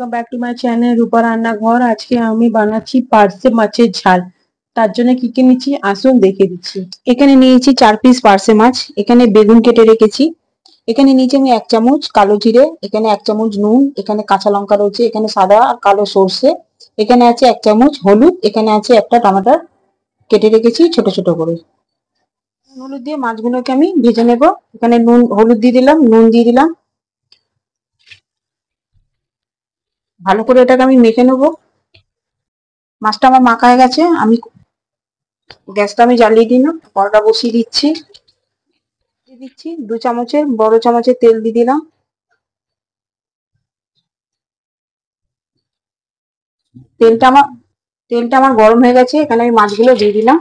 Welcome back to my channel Rupa রান্নাঘর। আজকে আমি বানাচ্ছি পার্সে মাছের ঝাল। তার জন্য কি কি নিচ্ছি আসুন দেখে দিচ্ছি। এখানে নিয়েছি 4 পিস পার্সে মাছ, এখানে বেগুন কেটে রেখেছি, এখানে নিয়েছি আমি 1 চামচ কালো জিরে, এখানে 1 চামচ নুন, এখানে কাঁচা লঙ্কা রয়েছে, এখানে সাদা আর কালো সর্ষে, এখানে আছে 1 চামচ হলুদ, এখানে আছে একটা টমেটো কেটে রেখেছি ছোট ছোট করে। হলুদ দিয়ে মাছগুলোকে আমি ভেজে নেব। এখানে নুন হলুদ দিয়ে দিলাম, নুন দিয়ে দিলাম, ভালো করে এটাকে আমি মেখে নেবো। মাছটা আমার মাখা হয়ে গেছে, আমি গ্যাসটা জ্বালিয়ে দিলাম, কড়াটা বসিয়ে দিচ্ছি। দিয়ে দিচ্ছি 2 চামচের বড় চামচের তেল দিয়ে দিলাম। তেলটা আমার গরম হয়ে গেছে, এখানে আমি মাছগুলো দিয়ে দিলাম।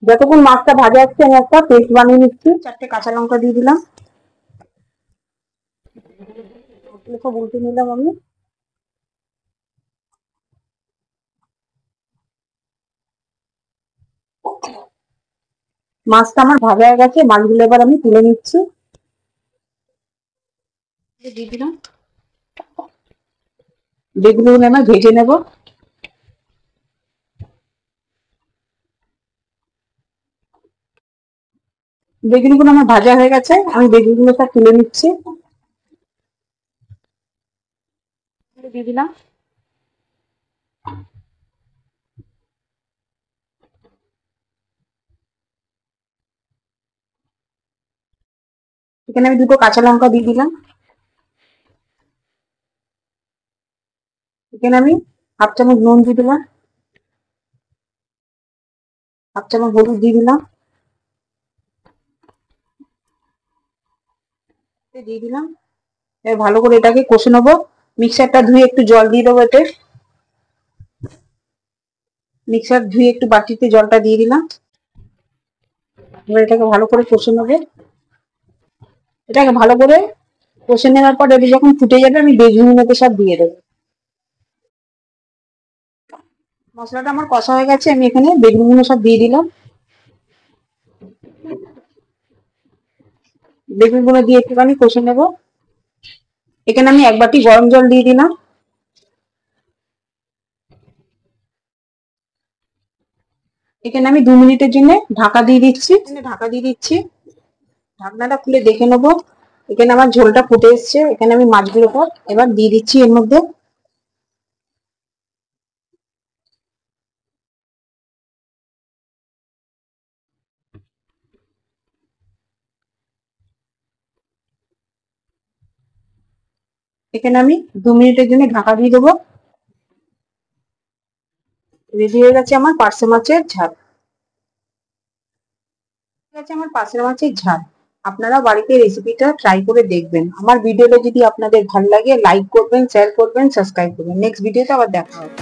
যতক্ষণ মাছটা ভাজা হচ্ছে আমি একটা পেস্ট বানিয়ে নিচ্ছি। 4টে কাঁচা লঙ্কা দিয়ে দিলাম, সব উল্টে নিলাম আমি। মাছটা আমার ভাজা হয়ে গেছে, মাছগুলো এবার আমি তুলে নিচ্ছি। দিয়ে দিলাম, যেগুলো আমি ভেজে নেব। বেগুনগুলো আমার ভাজা হয়ে গেছে, আমি বেগুনগুলো সব তুলে নিচ্ছি। দিয়ে দিলাম, এখানে আমি 2টো কাঁচা লঙ্কা দিয়ে দিলাম। এখানে আমি 1/2 চামচ নুন দিয়ে দিলাম, 1/2 চামচ হলুদ দিয়ে দিলাম, দিয়ে দিলাম। এবার ভালো করে এটাকে কষে নেবো। মিক্সারটা ধুয়ে একটু জল দিয়ে দেবো এতে। মিক্সার ধুয়ে একটু বাটিতে জলটা দিয়ে দিলাম। এবার এটাকে ভালো করে কষে নেবো। এটাকে ভালো করে কষে নেওয়ার পর এটা যখন ফুটে যাবে আমি বেগুনগুলোকে সব দিয়ে দেবো। মশলাটা আমার কষা হয়ে গেছে, আমি এখানে বেগুনগুলো সব দিয়ে দিলাম। বেগুনগুলো দিয়ে একটুখানি কষে নেব। এখানে আমি 1 বাটি গরম জল দিয়ে দিলাম। এখানে আমি 2 মিনিটের জন্য ঢাকা দিয়ে দিচ্ছি। ঢাকনাটা খুলে দেখে নেবো। এখানে আমার ঝোলটা ফুটে এসছে, এখানে আমি মাছগুলো এবার দিয়ে দিচ্ছি এর মধ্যে। এখানে আমি 2 মিনিটের জন্য ঢাকা দিয়ে দেবো। রেডি হয়ে গেছে আমার পার্সে মাছের ঝাল। আপনারা বাড়িতে রেসিপিটা ট্রাই করে দেখবেন। আমার ভিডিওটা যদি আপনাদের ভালো লাগে লাইক করবেন, শেয়ার করবেন, সাবস্ক্রাইব করবেন। নেক্সট ভিডিওতে আবার দেখা হবে।